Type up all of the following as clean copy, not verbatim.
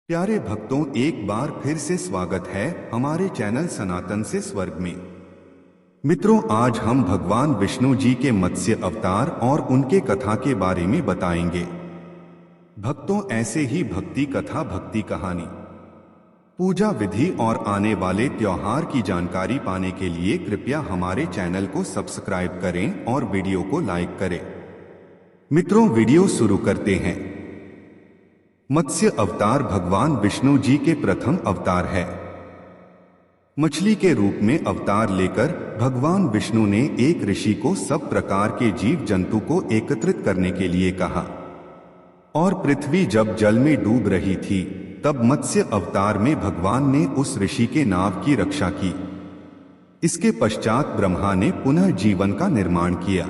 प्यारे भक्तों, एक बार फिर से स्वागत है हमारे चैनल सनातन से स्वर्ग में। मित्रों, आज हम भगवान विष्णु जी के मत्स्य अवतार और उनके कथा के बारे में बताएंगे। भक्तों, ऐसे ही भक्ति कथा, भक्ति कहानी, पूजा विधि और आने वाले त्योहार की जानकारी पाने के लिए कृपया हमारे चैनल को सब्सक्राइब करें और वीडियो को लाइक करें। मित्रों, वीडियो शुरू करते हैं। मत्स्य अवतार भगवान विष्णु जी के प्रथम अवतार है। मछली के रूप में अवतार लेकर भगवान विष्णु ने एक ऋषि को सब प्रकार के जीव जंतु को एकत्रित करने के लिए कहा, और पृथ्वी जब जल में डूब रही थी तब मत्स्य अवतार में भगवान ने उस ऋषि के नाव की रक्षा की। इसके पश्चात ब्रह्मा ने पुनः जीवन का निर्माण किया।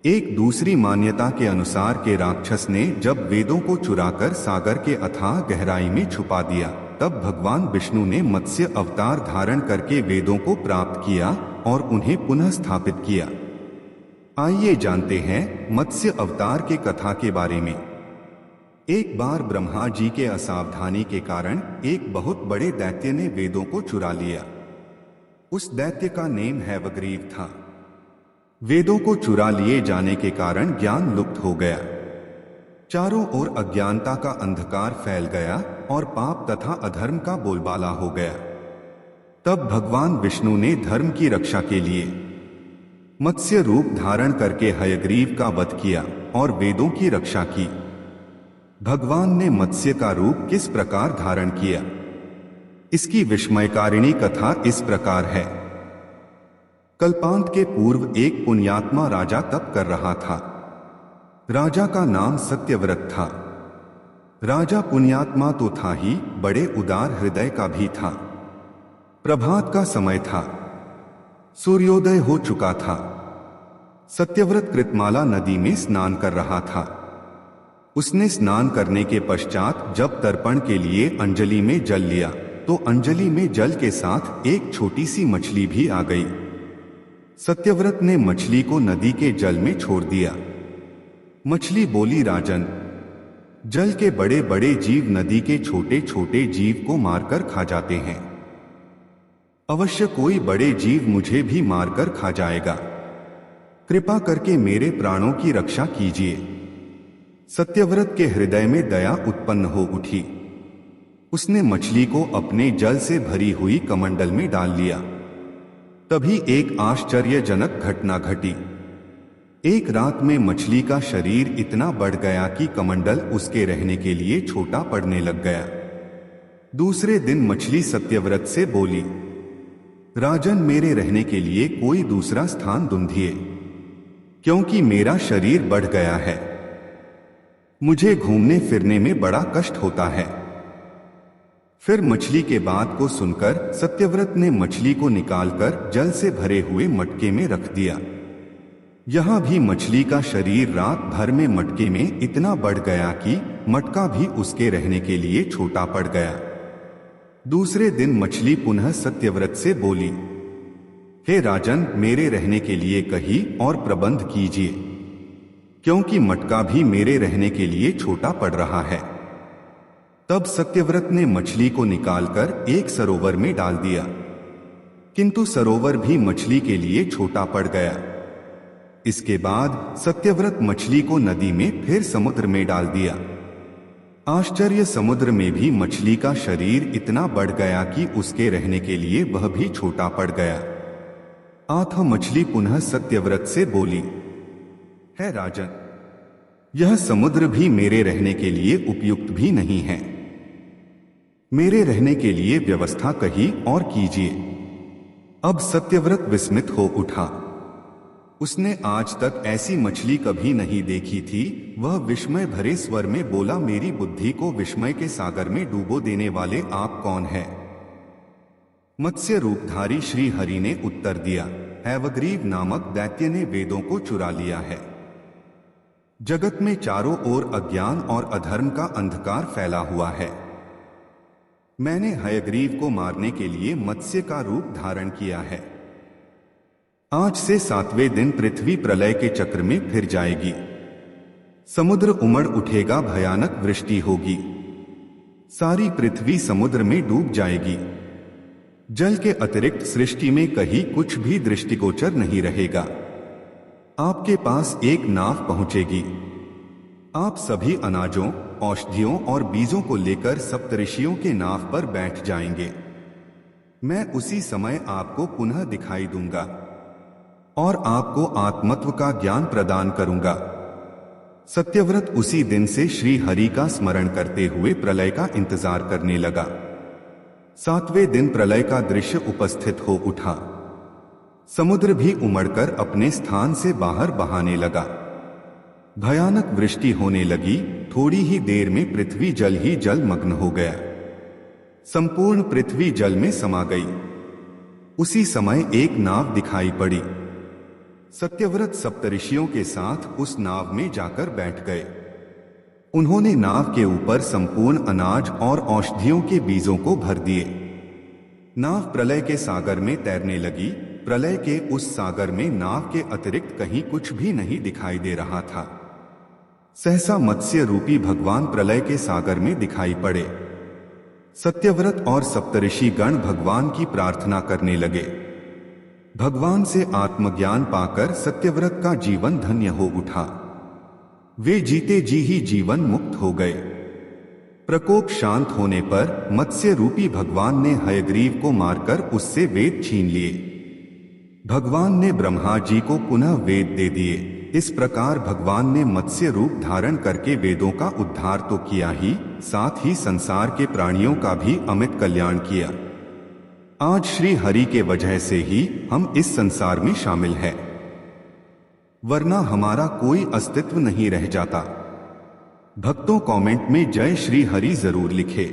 एक दूसरी मान्यता के अनुसार के राक्षस ने जब वेदों को चुराकर सागर के अथाह गहराई में छुपा दिया, तब भगवान विष्णु ने मत्स्य अवतार धारण करके वेदों को प्राप्त किया और उन्हें पुनः स्थापित किया। आइए जानते हैं मत्स्य अवतार के कथा के बारे में। एक बार ब्रह्मा जी के असावधानी के कारण एक बहुत बड़े दैत्य ने वेदों को चुरा लिया। उस दैत्य का नेम हैवग्रीव था। वेदों को चुरा लिए जाने के कारण ज्ञान लुप्त हो गया। चारों ओर अज्ञानता का अंधकार फैल गया और पाप तथा अधर्म का बोलबाला हो गया। तब भगवान विष्णु ने धर्म की रक्षा के लिए मत्स्य रूप धारण करके हयग्रीव का वध किया और वेदों की रक्षा की। भगवान ने मत्स्य का रूप किस प्रकार धारण किया, इसकी विस्मयकारिणी कथा इस प्रकार है। कल्पांत के पूर्व एक पुण्यात्मा राजा तप कर रहा था। राजा का नाम सत्यव्रत था। राजा पुण्यात्मा तो था ही, बड़े उदार हृदय का भी था। प्रभात का समय था। सूर्योदय हो चुका था। सत्यव्रत कृतमाला नदी में स्नान कर रहा था। उसने स्नान करने के पश्चात जब तर्पण के लिए अंजलि में जल लिया तो अंजलि में जल के साथ एक छोटी सी मछली भी आ गई। सत्यव्रत ने मछली को नदी के जल में छोड़ दिया। मछली बोली, राजन, जल के बड़े बड़े जीव नदी के छोटे छोटे जीव को मारकर खा जाते हैं। अवश्य कोई बड़े जीव मुझे भी मारकर खा जाएगा। कृपा करके मेरे प्राणों की रक्षा कीजिए। सत्यव्रत के हृदय में दया उत्पन्न हो उठी। उसने मछली को अपने जल से भरी हुई कमंडल में डाल लिया। तभी एक आश्चर्यजनक घटना घटी। एक रात में मछली का शरीर इतना बढ़ गया कि कमंडल उसके रहने के लिए छोटा पड़ने लग गया। दूसरे दिन मछली सत्यव्रत से बोली, राजन, मेरे रहने के लिए कोई दूसरा स्थान ढूंढिए, क्योंकि मेरा शरीर बढ़ गया है। मुझे घूमने फिरने में बड़ा कष्ट होता है। फिर मछली के बात को सुनकर सत्यव्रत ने मछली को निकालकर जल से भरे हुए मटके में रख दिया। यहां भी मछली का शरीर रात भर में मटके में इतना बढ़ गया कि मटका भी उसके रहने के लिए छोटा पड़ गया। दूसरे दिन मछली पुनः सत्यव्रत से बोली, हे राजन, मेरे रहने के लिए कहीं और प्रबंध कीजिए, क्योंकि मटका भी मेरे रहने के लिए छोटा पड़ रहा है। तब सत्यव्रत ने मछली को निकालकर एक सरोवर में डाल दिया, किंतु सरोवर भी मछली के लिए छोटा पड़ गया। इसके बाद सत्यव्रत मछली को नदी में फिर समुद्र में डाल दिया। आश्चर्य, समुद्र में भी मछली का शरीर इतना बढ़ गया कि उसके रहने के लिए वह भी छोटा पड़ गया। आठ मछली पुनः सत्यव्रत से बोली, है राजन, यह समुद्र भी मेरे रहने के लिए उपयुक्त भी नहीं है। मेरे रहने के लिए व्यवस्था कहीं और कीजिए। अब सत्यव्रत विस्मित हो उठा। उसने आज तक ऐसी मछली कभी नहीं देखी थी। वह विस्मय भरे स्वर में बोला, मेरी बुद्धि को विस्मय के सागर में डूबो देने वाले आप कौन हैं? मत्स्य रूपधारी श्री हरि ने उत्तर दिया, हैवग्रीव नामक दैत्य ने वेदों को चुरा लिया है। जगत में चारों ओर अज्ञान और अधर्म का अंधकार फैला हुआ है। मैंने हयग्रीव को मारने के लिए मत्स्य का रूप धारण किया है। आज से 7वें दिन पृथ्वी प्रलय के चक्र में फिर जाएगी। समुद्र उमड़ उठेगा, भयानक वृष्टि होगी। सारी पृथ्वी समुद्र में डूब जाएगी। जल के अतिरिक्त सृष्टि में कहीं कुछ भी दृष्टिगोचर नहीं रहेगा। आपके पास एक नाव पहुंचेगी। आप सभी अनाजों, औषधियों और बीजों को लेकर सप्तऋषियों के नाव पर बैठ जाएंगे। मैं उसी समय आपको पुनः दिखाई दूंगा और आपको आत्मत्व का ज्ञान प्रदान करूंगा। सत्यव्रत उसी दिन से श्री हरि का स्मरण करते हुए प्रलय का इंतजार करने लगा। 7वें दिन प्रलय का दृश्य उपस्थित हो उठा। समुद्र भी उमड़कर अपने स्थान से बाहर बहाने लगा। भयानक वृष्टि होने लगी। थोड़ी ही देर में पृथ्वी जल ही जल मग्न हो गया। संपूर्ण पृथ्वी जल में समा गई। उसी समय एक नाव दिखाई पड़ी। सत्यव्रत सप्तऋषियों के साथ उस नाव में जाकर बैठ गए। उन्होंने नाव के ऊपर संपूर्ण अनाज और औषधियों के बीजों को भर दिए। नाव प्रलय के सागर में तैरने लगी। प्रलय के उस सागर में नाव के अतिरिक्त कहीं कुछ भी नहीं दिखाई दे रहा था। सहसा मत्स्य रूपी भगवान प्रलय के सागर में दिखाई पड़े। सत्यव्रत और सप्तऋषि गण भगवान की प्रार्थना करने लगे। भगवान से आत्मज्ञान पाकर सत्यव्रत का जीवन धन्य हो उठा। वे जीते जी ही जीवन मुक्त हो गए। प्रकोप शांत होने पर मत्स्य रूपी भगवान ने हयग्रीव को मारकर उससे वेद छीन लिए। भगवान ने ब्रह्मा जी को पुनः वेद दे दिए। इस प्रकार भगवान ने मत्स्य रूप धारण करके वेदों का उद्धार तो किया ही, साथ ही संसार के प्राणियों का भी अमित कल्याण किया। आज श्री हरि के वजह से ही हम इस संसार में शामिल हैं, वरना हमारा कोई अस्तित्व नहीं रह जाता। भक्तों कमेंट में जय श्री हरि जरूर लिखे।